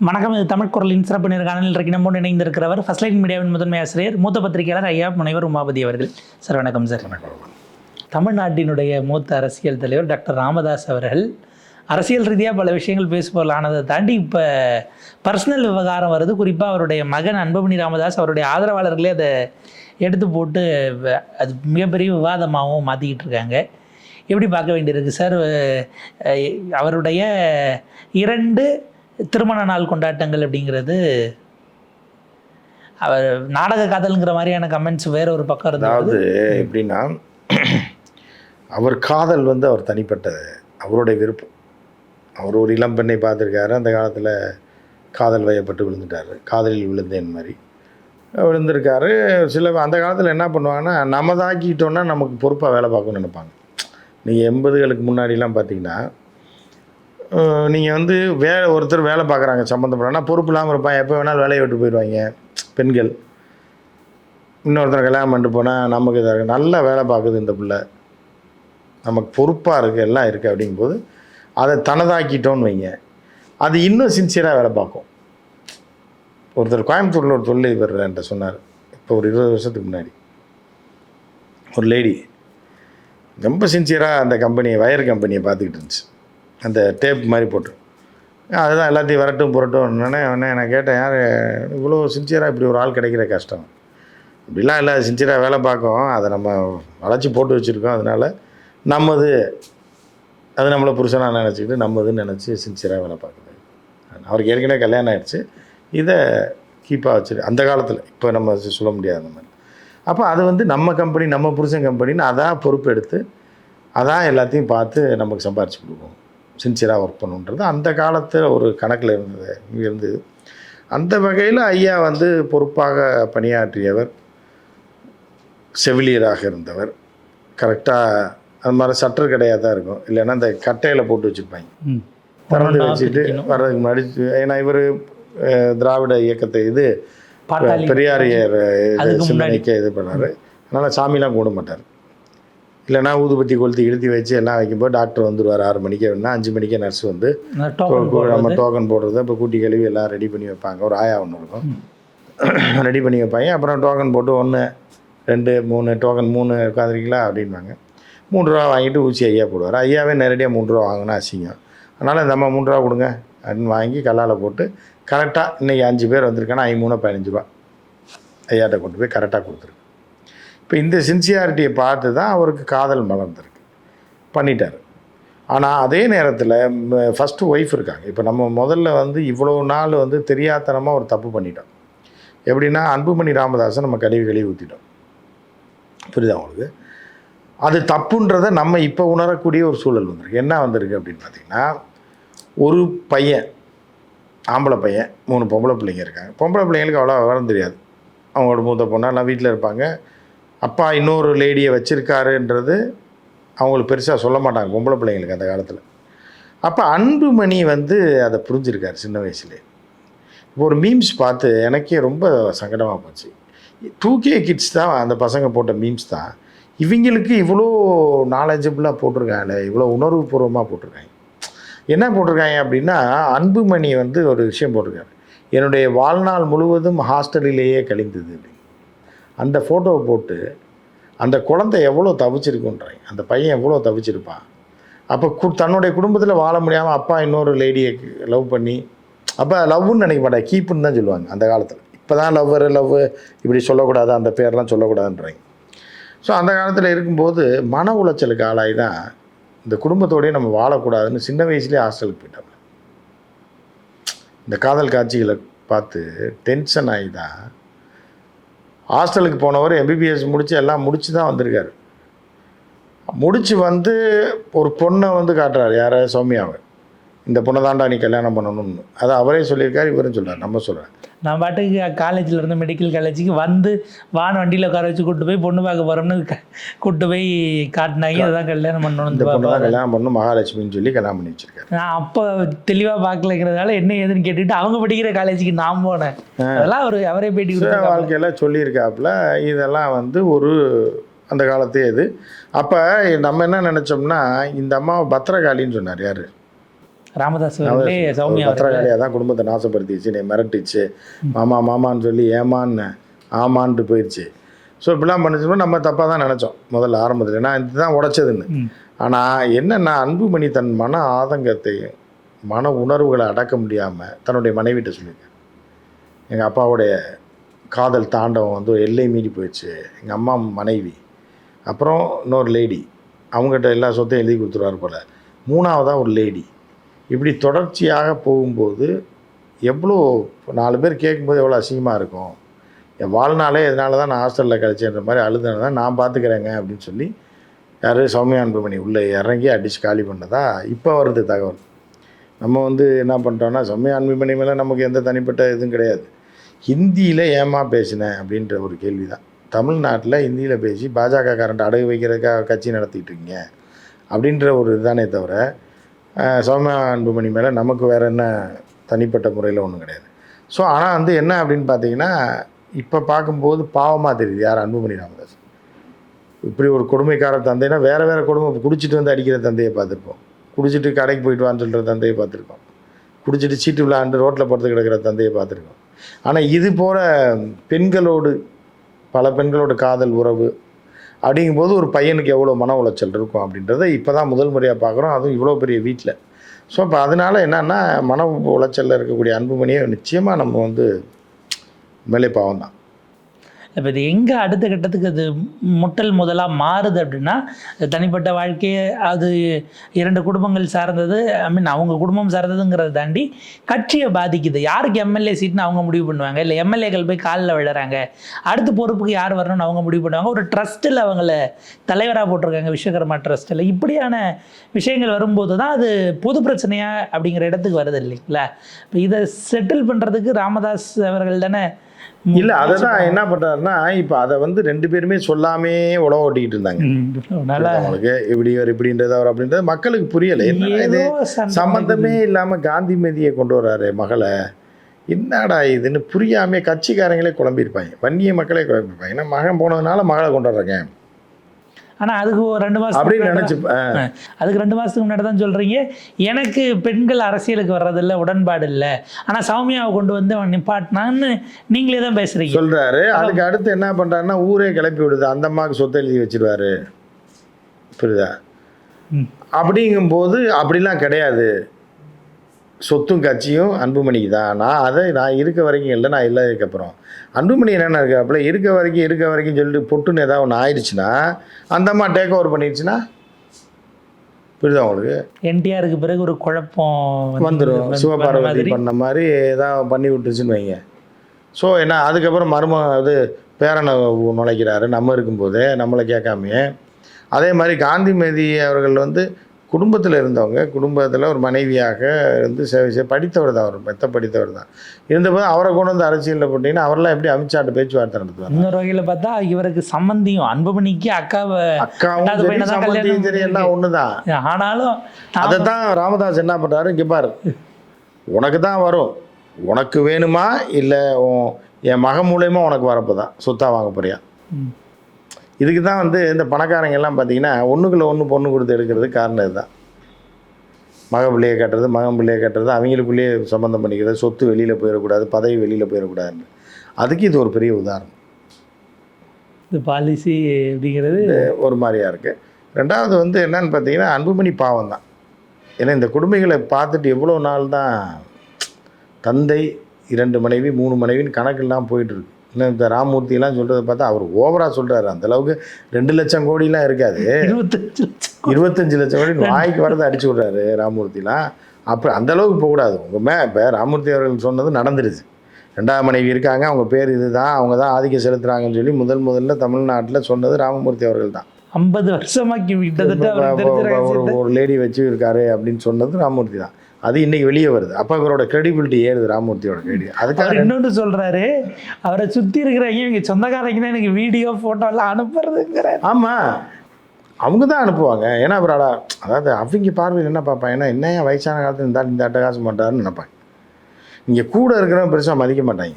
வணக்கம். இது தமிழ் குரலின் சிறப்பு நேர்காணலில் இன்றைக்கு நம்மோடு இணைந்திருக்கிறவர் ஃபர்ஸ்ட் லைன் மீடியாவின் முதன்மை ஆசிரியர் மூத்த பத்திரிகையாளர் ஐயா முனைவர் உமாபதி அவர்கள். சார் வணக்கம் சார். தமிழ்நாட்டினுடைய மூத்த அரசியல் தலைவர் டாக்டர் ராமதாஸ் அவர்கள் அரசியல் ரீதியாக பல விஷயங்கள் பேசுபவர்களானதை தாண்டி இப்போ பர்சனல் விவகாரம் வருது. குறிப்பாக அவருடைய மகன் அன்புமணி ராமதாஸ் அவருடைய ஆதரவாளர்களே அதை எடுத்து போட்டு அது மிகப்பெரிய விவாதமாகவும் மாற்றிக்கிட்டு இருக்காங்க. எப்படி பார்க்க வேண்டியிருக்கு சார்? அவருடைய 2 திருமண நாள் கொண்டாட்டங்கள் அப்படிங்கிறது அவர் நாடக காதல்ங்கிற மாதிரியான கமெண்ட்ஸ் வேற ஒரு பக்கம் இருந்தது. அதாவது எப்படின்னா, அவர் காதல் அவர் தனிப்பட்ட அவருடைய விருப்பம். அவர் ஒரு இளம் பெண்ணை பார்த்துருக்காரு. அந்த காலத்தில் காதல் வயப்பட்டு விழுந்துட்டார். காதலில் விழுந்தேன் மாதிரி விழுந்திருக்காரு. சில அந்த காலத்தில் என்ன பண்ணுவாங்கன்னா, நம்ம தாக்கிட்டோன்னா நமக்கு பொறுப்பாக வேலை பார்க்கணும்னு நினைப்பாங்க. நீங்கள் 80களுக்கு முன்னாடிலாம் பார்த்தீங்கன்னா, நீங்கள் ஒருத்தர் வேலை பார்க்குறாங்க சம்மந்தப்படனா பொறுப்பு இல்லாமல் இருப்பான். எப்போ வேணாலும் வேலையை விட்டு போயிடுவாங்க பெண்கள். இன்னொருத்தர் கல்யாணம் பண்ணிட்டு போனால் நமக்கு இதாக நல்லா வேலை பார்க்குது இந்த பிள்ளை, நமக்கு பொறுப்பாக இருக்குது எல்லாம் இருக்குது அப்படிங்கும்போது அதை தனதாக்கிட்டோன்னு வைங்க, அது இன்னும் சின்சியராக வேலை பார்க்கும். ஒருத்தர் கோயம்புத்தூரில் ஒரு தொழிலதிபர் என்கிட்ட சொன்னார். இப்போ ஒரு 20 வருஷத்துக்கு முன்னாடி ஒரு லேடி ரொம்ப சின்சியராக அந்த வயர் கம்பெனியை பார்த்துக்கிட்டு இருந்துச்சு. அந்த டேப் மாதிரி போட்டு அதுதான் எல்லாத்தையும் வரட்டும் புரட்டும். நான் கேட்டேன், யார் இவ்வளோ சின்சியராக இப்படி ஒரு ஆள் கிடைக்கிற கஷ்டம்? இப்படிலாம் இல்லை, சின்சியராக வேலை பார்க்கும், அதை நம்ம வளைச்சி போட்டு வச்சுருக்கோம், அதனால் நம்மது அது நம்மளை புருஷனாக நினச்சிக்கிட்டு நம்மதுன்னு நினச்சி சின்சியராக வேலை பார்க்குது. அவருக்கு ஏற்கனவே கல்யாணம் ஆகிடுச்சு, இதை கீப்பாக வச்சுரு அந்த காலத்தில். இப்போ நம்ம சொல்ல முடியாது அந்த மாதிரி. அப்போ அது நம்ம கம்பெனி, நம்ம புருஷன் கம்பெனின்னு அதான் பொறுப்பு எடுத்து அதான் எல்லாத்தையும் பார்த்து நமக்கு சம்பாரிச்சு கொடுக்கும். சின்சியராக ஒர்க் பண்ணுன்றது அந்த காலத்தில் ஒரு கணக்கில் இருந்தது. அந்த வகையில் ஐயா பொறுப்பாக பணியாற்றியவர், செவிலியராக இருந்தவர். கரெக்டாக அது மாதிரி சட்டர் கடையாக தான் இருக்கும், இல்லைன்னா அந்த கட்டையில் போட்டு வச்சுருப்பாங்க, திறந்து வச்சுட்டு வர்றதுக்கு முன்னாடி. ஏன்னா இவர் திராவிட இயக்கத்தை பெரியாரியர் சிந்தனைக்க இது பண்ணார். அதனால் சாமிலாம் கூட மாட்டார். இல்லைனா ஊதுபத்தி கொளுத்தி இழுத்தி வச்சு எல்லாம் வைக்கும்போது டாக்டர் வந்துடுவார் 6 மணிக்கு. வேணுன்னா 5 மணிக்கே நர்ஸ் நம்ம டோக்கன் போடுறது. இப்போ கூட்டி கழுவி எல்லாம் ரெடி பண்ணி வைப்பாங்க. ஒரு ஆயா ஒன்று இருக்கும், ரெடி பண்ணி வைப்பாங்க. அப்புறம் டோக்கன் போட்டு 1 2 3 டோக்கன் 3 உட்காந்துருக்கீங்களா அப்படின்வாங்க. 3 ரூபா வாங்கிட்டு ஊசி ஐயா போடுவார். ஐயாவே நேரடியாக 3 ரூபா வாங்கினா அசிங்கம். அதனால் இந்த அம்மா 3 ரூபா கொடுங்க அப்படின்னு வாங்கி கல்லால் போட்டு கரெக்டாக இன்றைக்கி 5 பேர் வந்திருக்கானா 3 15 ரூபா ஐயாட்ட கொண்டு போய் கரெக்டாக கொடுத்துருக்கு. இப்போ இந்த சின்சியாரிட்டியை பார்த்து தான் அவருக்கு காதல் மலர்ந்துருக்கு, பண்ணிட்டார். ஆனால் அதே நேரத்தில் ஃபஸ்ட்டு ஒய்ஃப் இருக்காங்க. இப்போ நம்ம முதல்ல இவ்வளோ நாள் தெரியாதனமாக ஒரு தப்பு பண்ணிட்டோம். எப்படின்னா, அன்புமணி ராமதாஸை நம்ம கழுவி ஊற்றிட்டோம். புரியுதா உங்களுக்கு? அது தப்புன்றதை நம்ம இப்போ உணரக்கூடிய ஒரு சூழல் வந்திருக்கு. என்ன வந்திருக்கு அப்படின்னு பார்த்தீங்கன்னா, ஒரு பையன், ஆம்பளை பையன், 3 பொம்பளை பிள்ளைங்க இருக்காங்க. பொம்பளை பிள்ளைங்களுக்கு அவ்வளோ விவரம் தெரியாது. அவங்களோட மூத்த பொண்ணெல்லாம் வீட்டில் இருப்பாங்க. அப்பா இன்னொரு லேடியை வச்சுருக்காருன்றது அவங்களுக்கு பெருசாக சொல்ல மாட்டாங்க பொம்பளை பிள்ளைங்களுக்கு அந்த காலத்தில். அப்போ அன்புமணி அதை புரிஞ்சிருக்காரு சின்ன வயசுலேயே. இப்போ ஒரு மீம்ஸ் பார்த்து எனக்கே ரொம்ப சங்கடமாக போச்சு. 2K கிட்ஸ் தான் அந்த பசங்க போட்ட மீம்ஸ் தான் இவங்களுக்கு இவ்வளோ நாலேஜபிளாக போட்டிருக்காங்க, இவ்வளோ உணர்வுபூர்வமாக போட்டிருக்காங்க. என்ன போட்டிருக்காங்க அப்படின்னா, அன்புமணி ஒரு விஷயம் போட்டிருக்காரு, என்னுடைய வாழ்நாள் முழுவதும் ஹாஸ்டலிலேயே கழிந்தது அப்படின்னு. அந்த ஃபோட்டோவை போட்டு அந்த குழந்தை எவ்வளோ தவிச்சிருக்குன்றாங்க, அந்த பையன் எவ்வளோ தவிச்சிருப்பான். அப்போ தன்னுடைய குடும்பத்தில் வாழ முடியாமல் அப்பா இன்னொரு லேடியை லவ் பண்ணி, அப்போ லவ்வுன்னு நினைக்க மாட்டாங்க, கீப்புன்னு தான் சொல்லுவாங்க அந்த காலத்தில். இப்போ தான் லவ் இப்படி சொல்லக்கூடாது, அந்த பேர்லாம் சொல்லக்கூடாதுன்றாங்க. ஸோ அந்த காலத்தில் இருக்கும்போது மன உளைச்சலுக்கு ஆளாகி தான் இந்த குடும்பத்தோடையே நம்ம வாழக்கூடாதுன்னு சின்ன வயசுலேயே ஹாஸ்டலுக்கு போயிட்டாங்க. இந்த காதல் காட்சிகளை பார்த்து டென்ஷன் ஆகி தான் ஹாஸ்டலுக்கு போனவர் MBBS முடித்து எல்லாம் முடித்து தான் வந்திருக்காரு. முடித்து ஒரு பொண்ணை காட்டுறாரு, யாரை? சௌமியாவை. இந்த பொண்ணை தாண்டா நீ கல்யாணம் பண்ணணும்னு. அதை அவரே சொல்லியிருக்காரு, இவரும் சொல்கிறார், நம்ம சொல்கிறேன். நான் பாட்டுக்கு காலேஜில் இருந்து மெடிக்கல் காலேஜுக்கு வான வண்டியில் உட்கார வச்சு கூப்பிட்டு போய் பொண்ணு பார்க்க போகிறோம்னு கூப்பிட்டு போய் காட்டினாங்க. அதுதான் கல்யாணம் பண்ணணும், இந்த பொண்ணு தான் கல்யாணம் பண்ணணும் மகாலட்சுமின்னு சொல்லி கல்யாணம் பண்ணி வச்சுருக்காரு. நான் அப்போ தெளிவாக பார்க்கலைங்கிறதுனால என்ன ஏதுன்னு கேட்டுட்டு அவங்க படிக்கிற காலேஜுக்கு நான் போனேன். அதெல்லாம் அவரே பேட்டி வாழ்க்கையெல்லாம் சொல்லியிருக்காப்புல. இதெல்லாம் ஒரு அந்த காலத்தே இது. அப்போ நம்ம என்ன நினச்சோம்னா, இந்த அம்மாவை பத்திரகாளின்னு சொன்னார். யார்? ராமதாஸ் அவர்களே சௌமியா அவர்கள் பத்திரகாளியாக தான் குடும்பத்தை நாசப்படுத்திடுச்சு, என்னை மிரட்டிச்சு, மாமா மாமான்னு சொல்லி ஏமான்னு ஆமான்ட்டு போயிடுச்சு. ஸோ இப்படிலாம் பண்ணிச்சோம்னா நம்ம தப்பாக தான் நினச்சோம் முதல்ல ஆரம்பத்தில், நான் இதுதான் உடைச்சதுன்னு. ஆனால் என்னென்னா அன்புமணி தன் மன ஆதங்கத்தையும் மன உணர்வுகளை அடக்க முடியாமல் தன்னுடைய மனைவிட்ட சொல்லியிருக்கேன். எங்கள் அப்பாவுடைய காதல் தாண்டவம் வந்து ஒரு எல்லை மீறி போயிடுச்சு. எங்கள் அம்மா மனைவி, அப்புறம் இன்னொரு லேடி, அவங்ககிட்ட எல்லா சொத்தையும் எழுதி கொடுத்துருவார் போல், மூணாவதாக ஒரு லேடி. இப்படி தொடர்ச்சியாக போகும்போது எவ்வளோ 4 பேர் கேட்கும்போது எவ்வளோ அசிங்கமாக இருக்கும். என் வாழ்நாளே இதனால தான் நான் ஹாஸ்டலில் கழிச்சேன்ற மாதிரி அழுதுனா தான் நான் பார்த்துக்கிறேங்க அப்படின்னு சொல்லி யார் சௌமியா அன்புமணி உள்ளே இறங்கி அடித்து காலி பண்ணதா இப்போ வருது தகவல். நம்ம வந்து என்ன பண்ணுறோன்னா சௌமியா அன்புமணி மேலே நமக்கு எந்த தனிப்பட்ட இதுவும் கிடையாது. ஹிந்தியில் ஏமா பேசினேன் அப்படின்ற ஒரு கேள்வி தான். தமிழ்நாட்டில் ஹிந்தியில் பேசி பாஜக காரண்ட் அடகு வைக்கிறதுக்காக கட்சி நடத்திட்டு இருக்கீங்க அப்படின்ற ஒரு இதுதானே தவிர சௌமியா அன்புமணி மேலே நமக்கு வேறு என்ன தனிப்பட்ட முறையில் ஒன்றும் கிடையாது. ஸோ ஆனால் வந்து என்ன அப்படின்னு பார்த்தீங்கன்னா இப்போ பார்க்கும்போது பாவமாக தெரியுது யார் அன்புமணி ராமதாஸ். இப்படி ஒரு கொடுமைக்கார தந்தைனா வேறு வேறு கொடுமை, குடிச்சிட்டு வந்து அடிக்கிற தந்தையை பார்த்துருப்போம், குடிச்சிட்டு கடைக்கு போயிட்டு வான்னு சொல்கிற தந்தையை பார்த்துருக்கோம், குடிச்சிட்டு சீட்டு விளையாண்டு ரோட்டில் படுத்து கிடக்கிற தந்தையை பார்த்துருக்கோம். ஆனால் இது போகிற பெண்களோடு பல பெண்களோட காதல் உறவு அப்படிங்கும்போது ஒரு பையனுக்கு எவ்வளோ மன உளைச்சல் இருக்கும் அப்படின்றத இப்போ தான் முதல் முறையாக பார்க்குறோம், அதுவும் இவ்வளோ பெரிய வீட்டில். ஸோ இப்போ அதனால் என்னென்னா மன உளைச்சலில் இருக்கக்கூடிய அன்புமணியை நிச்சயமாக நம்ம வந்து மேலே பாவம் தான். இப்போ இது எங்கே அடுத்த கட்டத்துக்கு அது முதலாக மாறுது அப்படின்னா, தனிப்பட்ட வாழ்க்கையை அது 2 குடும்பங்கள் சார்ந்தது, அவங்க குடும்பம் சார்ந்ததுங்கிறத தாண்டி கட்சியை பாதிக்குது. யாருக்கு எம்எல்ஏ சீட்னு அவங்க முடிவு பண்ணுவாங்க, இல்லை எம்எல்ஏக்கள் போய் காலில் விழுறாங்க, அடுத்த பொறுப்புக்கு யார் வரணும்னு அவங்க முடிவு பண்ணுவாங்க. ஒரு ட்ரஸ்ட்டில் அவங்கள தலைவராக போட்டிருக்காங்க, விஸ்வகர்மா ட்ரஸ்ட்டில். இப்படியான விஷயங்கள் வரும்போது தான் அது பொது பிரச்சனையா அப்படிங்கிற இடத்துக்கு வருது இல்லைங்களா? இப்போ இதை செட்டில் பண்ணுறதுக்கு ராமதாஸ் அவர்கள் தானே இல்லை. அதை தான் என்ன பண்ணுறாருன்னா இப்போ அதை வந்து 2 பேருமே சொல்லாமே உழவு ஓட்டிக்கிட்டு இருந்தாங்க. அவங்களுக்கு இப்படின்றது அவர் அப்படின்றது மக்களுக்கு புரியலை. என்ன இது சம்மந்தமே இல்லாமல் காந்திமதியை கொண்டு வர்றாரு மகளை, என்னடா இதுன்னு புரியாமல் கட்சிக்காரங்களே குழம்பியிருப்பாங்க, வன்னிய மக்களே குழம்பியிருப்பாங்க. ஏன்னா மகன் போனதுனால மகளை கொண்டு வர்றாங்க. ஆனால் அதுக்கு 2 மாதம் அப்படின்னு நினச்சிப்பேன். அதுக்கு 2 மாதத்துக்கு முன்னாடி தான் சொல்கிறீங்க எனக்கு பெண்கள் அரசியலுக்கு வர்றதில்ல, உடன்பாடு இல்லை, ஆனால் சௌமியாவை கொண்டு வந்து அவன் நிப்பாட்டினான்னு நீங்களே தான் பேசுகிறீங்க சொல்கிறாரு. அதுக்கு அடுத்து என்ன பண்ணுறாருன்னா ஊரே கிளப்பி விடுது, அந்த அம்மாவுக்கு சொத்தை எழுதி வச்சிருவாரு, புரியுதா? அப்படிங்கும்போது அப்படிலாம் கிடையாது, சொத்தும் கட்சியும் அன்புமணிக்கு தான். நான் இருக்க வரைக்கும் இல்லை, நான் இல்லாததுக்கப்புறம் அன்புமணி என்னென்ன இருக்காப்புல இருக்க வரைக்கும் சொல்லிட்டு பொட்டுன்னு ஏதாவது ஒன்று ஆயிடுச்சுன்னா அந்த அம்மா டேக் ஓவர் பண்ணிடுச்சுன்னா புரியுதா உங்களுக்கு? என்டிஆருக்கு பிறகு ஒரு குழப்பம் வந்துடும், சிவபார்வதி பண்ண மாதிரி ஏதாவது பண்ணி விட்டுருச்சுன்னு வைங்க. ஸோ என்ன அதுக்கப்புறம் இது பேரனை நுழைக்கிறாரு நம்ம இருக்கும்போதே, நம்மளை கேட்காமையே. அதே மாதிரி காந்திமதி அவர்கள் வந்து குடும்பத்தில் இருந்தவங்க, குடும்பத்தில் ஒரு மனைவியாக இருந்து சேவை படித்தவர் தான், அவர் மெத்த படித்தவர் தான். இருந்தபோது அவரை கொண்டு வந்து அரசியலில் போட்டிங்கன்னா அவரெல்லாம் எப்படி அமித்ஷாட்ட பேச்சுவார்த்தை நடத்துவார்? இன்னொரு வகையில் பார்த்தா இவருக்கு சம்பந்தியும் அன்புமணிக்கு அக்காவும் சம்பந்தியும் சரி எல்லாம் ஒன்று தான். ஆனாலும் அதை தான் ராமதாஸ் என்ன பண்ணுறாரு, இங்கே பாரு உனக்கு தான் வரும், உனக்கு வேணுமா இல்லை என் மகன் மூலயமா உனக்கு வரப்போ தான் சொத்தாக வாங்க போறியா? இதுக்கு தான் வந்து இந்த பணக்காரங்க எல்லாம் பார்த்தீங்கன்னா ஒன்றுக்குள்ளே ஒன்று பொண்ணு கொடுத்து எடுக்கிறதுக்கு காரணம் இதுதான். மகன் பிள்ளையை கட்டுறது, மகன் பிள்ளையை கட்டுறது, அவங்களுக்குள்ளேயே சம்மந்தம் பண்ணிக்கிறது, சொத்து வெளியில் போயிடக்கூடாது, பதவி வெளியில் போயிடக்கூடாதுன்னு. அதுக்கு இது ஒரு பெரிய உதாரணம். இந்த பாலிசி அப்படிங்கிறது ஒரு மாதிரியாக இருக்குது. ரெண்டாவது வந்து என்னன்னு பார்த்தீங்கன்னா அன்புமணி பாவம் தான். ஏன்னா இந்த கொடுமைகளை பார்த்துட்டு எவ்வளோ நாள் தான் தந்தை 2 மனைவி 3 மனைவின்னு கணக்கெல்லாம் போயிட்டுருக்கு. இன்னும் இந்த ராமமூர்த்தியெல்லாம் சொல்கிறத பார்த்தா அவர் ஓவராக சொல்கிறாரு. அந்தளவுக்கு 2 லட்சம் கோடிலாம் இருக்காது, 25 லட்சம் கோடி வாய்க்கு வரதை அடிச்சு விட்றாரு ராமமூர்த்திலாம். அப்போ அந்தளவுக்கு போகக்கூடாது. உங்கள் இப்போ ராமமூர்த்தி அவர்கள் சொன்னது நடந்துருச்சு. 2ஆம் மனைவி இருக்காங்க, அவங்க பேர் இது தான், அவங்க தான் ஆதிக்கம் செலுத்துகிறாங்கன்னு சொல்லி முதல்ல தமிழ்நாட்டில் சொன்னது ராமமூர்த்தி அவர்கள் தான். 50 வருஷமாக்கி ஒரு லேடி வச்சு இருக்காரு அப்படின்னு சொன்னது ராமமூர்த்தி தான். அது இன்றைக்கி வெளியே வருது. அப்போ இவரோட கிரெடிபிலிட்டி ஏறுது, ராமமூர்த்தியோட கிரெடிபிலிட்டி. அதுக்காக இன்னொன்று சொல்கிறாரு, அவரை சுற்றி இருக்கிறவங்க இவங்க சொந்தக்காரங்க தான் எனக்கு வீடியோ ஃபோட்டோலாம் அனுப்புறதுங்கிற. ஆமாம், அவங்க தான் அனுப்புவாங்க. ஏன்னா அவரோட அதாவது அவங்க பார்வையில் என்ன பார்ப்பாங்க, ஏன்னா என்ன வயசான காலத்தில் இந்த அட்டகாசம் பண்ணுறாருன்னு நினைப்பாங்க. இங்கே கூட இருக்கிறவங்க பெருசாக மதிக்க மாட்டாங்க.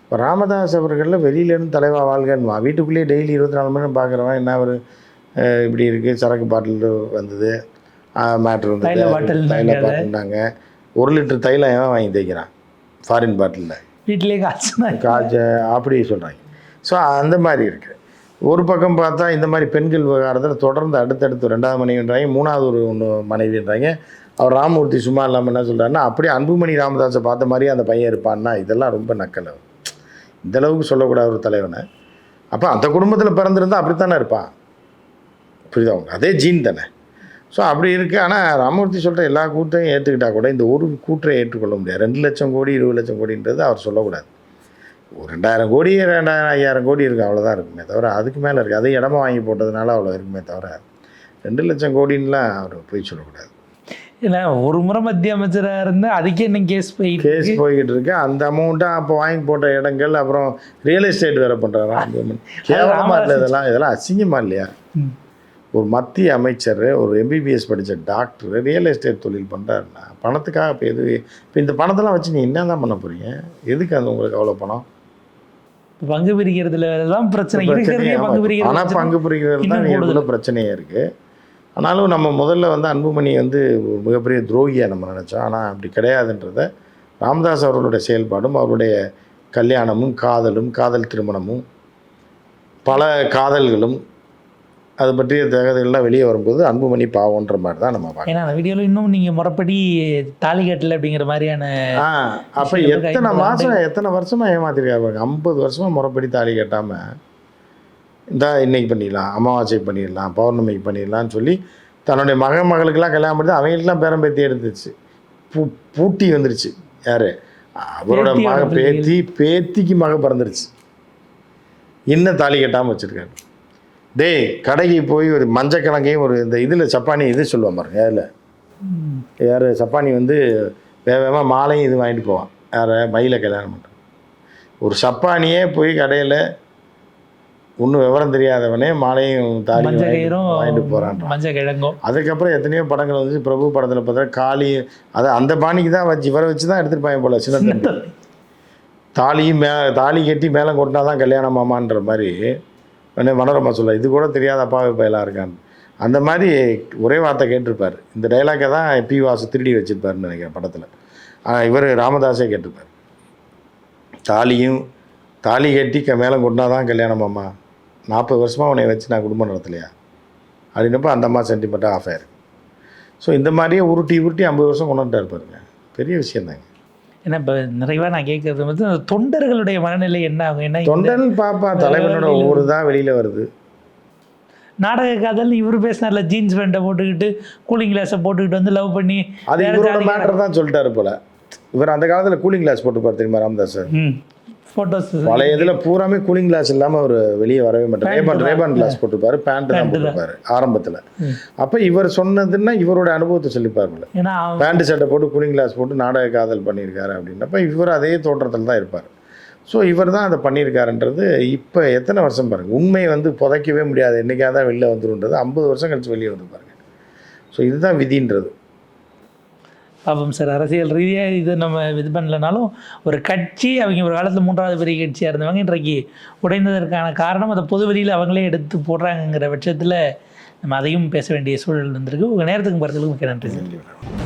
இப்போ ராமதாஸ் அவர்களில் வெளியிலேருந்து தலைவா வாழ்கன்னுவா, வீட்டுக்குள்ளேயே டெய்லி 24 மணி நேரம் பார்க்குறவன் என்ன ஒரு இப்படி இருக்குது, சரக்கு பாட்டில் வந்தது, மேட்ரு வந்து தைல பாட்டில் தைல பாட்டில்னாங்க. 1 லிட்டர் தைலம் ஏன் வாங்கி தேய்க்கிறான் ஃபாரின் பாட்டிலில் வீட்டிலே காய்ச்ச அப்படி சொல்கிறாங்க. ஸோ அந்த மாதிரி இருக்குது. ஒரு பக்கம் பார்த்தா இந்த மாதிரி பெண்கள் விவகாரத்தில் தொடர்ந்து அடுத்தடுத்து 2வது மனைவின்றாங்க, 3வது ஒன்று மனைவின்றாங்க. அவர் ராமமூர்த்தி சும்மா இல்லாமல் என்ன சொல்கிறாருன்னா, அப்படியே அன்புமணி ராமதாஸை பார்த்த மாதிரியே அந்த பையன் இருப்பான்னா இதெல்லாம் ரொம்ப நக்கல். இந்தளவுக்கு சொல்லக்கூடாது ஒரு தலைவனை. அப்போ அந்த குடும்பத்தில் பிறந்திருந்தால் அப்படித்தானே இருப்பான், புரியுதா அவங்க, அதே ஜீன் தானே. ஸோ அப்படி இருக்குது. ஆனால் ராமமூர்த்தி சொல்கிற எல்லா கூட்டையும் ஏற்றுக்கிட்டால் கூட இந்த ஒரு கூற்றை ஏற்றுக்கொள்ள முடியாது. 2 லட்சம் கோடி 20 லட்சம் கோடின்றது அவர் சொல்லக்கூடாது. ஒரு 2000 கோடி 2000 5000 கோடி இருக்குது, அவ்வளோதான் இருக்குமே தவிர அதுக்கு மேலே இருக்குது. அது இடமா வாங்கி போட்டதுனால அவ்வளோ இருக்குமே தவிர 2 லட்சம் கோடின்லாம் அவர் போய் சொல்லக்கூடாது. இல்லை, ஒரு முறை மத்திய அமைச்சராக இருந்தால் அதுக்கே இன்னும் கேஸ் போய்கிட்டு இருக்கு. அந்த அமௌண்ட்டை அப்போ வாங்கி போட்ட இடங்கள், அப்புறம் ரியல் எஸ்டேட் வேறு பண்ணுறாரா, கேவலமாக இல்லை இதெல்லாம் அசிங்கமாக இல்லையா? ஒரு மத்திய அமைச்சர், ஒரு எம்பிபிஎஸ் படித்த டாக்டர் ரியல் எஸ்டேட் தொழில் பண்ணுறாருன்னா பணத்துக்காக இப்போ இந்த பணத்தெல்லாம் வச்சு நீ என்ன தான் பண்ண போகிறீங்க? எதுக்கு அந்த உங்களுக்கு அவ்வளோ பணம்? பங்கு பிரிக்கிறதுல தான் பிரச்சனை. ஆனால் பங்கு பிரிக்கிறது தான் இவ்வளோ பிரச்சனையே இருக்குது. ஆனாலும் நம்ம முதல்ல வந்து அன்புமணி வந்து ஒரு மிகப்பெரிய துரோகியாக நம்ம நினச்சோம். ஆனால் அப்படி கிடையாதுன்றத ராமதாஸ் அவர்களுடைய செயல்பாடும், அவருடைய கல்யாணமும் காதல் திருமணமும் பல காதல்களும் அது பற்றிய தகவல்கள்லாம் வெளியே வரும்போது அன்புமணி பாவன்ற மாதிரி தான் நம்ம பார்க்கலாம். ஏன்னா அந்த வீடியோவில் இன்னும் நீங்கள் முறைப்படி தாலி கட்டல அப்படிங்கிற மாதிரியான அப்போ எத்தனை வருஷமாக ஏமாத்திருக்காரு. 50 வருஷமாக முறைப்படி தாலி கட்டாமல் இன்னைக்கு பண்ணிடலாம், அமாவாசைக்கு பண்ணிடலாம், பௌர்ணமிக்கு பண்ணிடலான்னு சொல்லி தன்னுடைய மகளுக்கெல்லாம் கல்யாணம் பண்ணி அவங்களுக்கெல்லாம் பேரம்பேத்தி எடுத்துச்சு. பூட்டி வந்துருச்சு. யார்? அவரோட பேத்திக்கு மக பிறந்துருச்சு. இன்னும் தாலி கட்டாமல் வச்சுருக்காரு. கடைக்கு போய் ஒரு மஞ்சக்கிழங்கையும் ஒரு இந்த இதில் சப்பானி சொல்லுவான் பாருங்க, யார் சப்பானி வந்து வேகமாக மாலையும் இது வாங்கிட்டு போவான். யாரை? மயிலை கல்யாணம் பண்ணுறான். ஒரு சப்பானியே போய் கடையில் ஒன்றும் விவரம் தெரியாதவனே மாலையும் தாலியும் வாங்கிட்டு போகிறான். அதுக்கப்புறம் எத்தனையோ படங்கள் வந்து பிரபு படத்தில் பார்த்தா காளி அந்த பாணிக்கு தான் வச்சு இவரை வச்சு தான் எடுத்துகிட்டு போல. சின்ன தாலி கட்டி மேலே கொட்டினா தான் கல்யாணம் மாமான்ற மாதிரி மனோரமா சொல்ல, இது கூட தெரியாத அப்பாவை பயலாக இருக்கான்னு. அந்த மாதிரி ஒரே வார்த்தை கேட்டிருப்பார். இந்த டைலாக்கை தான் பி வாசு திருடி வச்சுருப்பாருன்னு நினைக்கிறேன் படத்தில். இவர் ராமதாஸே கேட்டிருப்பார். தாலி கட்டி மேலே கொண்டா தான் கல்யாணமாம்மா, 40 வருஷமாக உன்னை வச்சு நான் குடும்பம் நடத்தலையா அப்படின்னப்போ அந்த அம்மா சென்டிமெண்ட்டாக ஆஃப் ஆயிருக்கு. ஸோ இந்த மாதிரியே உருட்டி 50 வருஷம் கொண்டுட்டா இருப்பாருங்க. பெரிய விஷயந்தாங்க. ஏன்னா இப்போ நிறைவாக நான் கேட்குறது வந்து தொண்டர்களுடைய மனநிலை என்ன ஆகும்? என்ன தொண்டர்கள் பாப்பா தலைவனோட ஒவ்வொரு தான் வெளியில் வருது. நாடக காதல் இவர் பேசினார்ல, ஜீன்ஸ் பேண்ட்டை போட்டுக்கிட்டு கூலிங் கிளாஸை போட்டுக்கிட்டு வந்து லவ் பண்ணி அது இவரோட மேட்டர் தான் சொல்லிட்டாரு போல. இவர் அந்த காலத்தில் கூலிங் கிளாஸ் போட்டுப்பார் தெரியுமா ராமதாஸ்? ஃபோட்டோஸ் பழைய இதில் பூராமே கூலிங் கிளாஸ் இல்லாமல் அவர் வெளியே வரவே மாட்டார். ரேபான் கிளாஸ் போட்டுப்பார், பேண்ட் தான் போட்டுப்பார் ஆரம்பத்தில். அப்போ இவர் சொன்னதுன்னா இவரோட அனுபவத்தை சொல்லிப்பார்ல. பேண்ட் சட்டை போட்டு கூலிங் கிளாஸ் போட்டு நாடக காதல் பண்ணியிருக்காரு அப்படின்னப்ப இவர் அதே தோற்றத்தில் தான் இருப்பார். ஸோ இவர் தான் அதை பண்ணியிருக்காருன்றது இப்போ எத்தனை வருஷம் பாருங்கள். உண்மையை வந்து புதைக்கவே முடியாது, என்றைக்காக தான் வெளில வந்துருன்றது 50 வருஷம் கழிச்சு வெளியே வந்து பாருங்கள். ஸோ இதுதான் விதின்றது. பாப்போம் சார். அரசியல் ரீதியாக இது நம்ம இது பண்ணலனாலும் ஒரு கட்சி அவங்க ஒரு காலத்தில் 3வது பெரிய கட்சியாக இருந்தவங்க இன்றைக்கு உடைந்ததற்கான காரணம் அதை பொது வெளியில் அவங்களே எடுத்து போடுறாங்கங்கிற பட்சத்தில் நம்ம அதையும் பேச வேண்டிய சூழல் இருந்திருக்கு. உங்கள் நேரத்துக்கு பார்த்துக்கு மிக்க நன்றி சார்.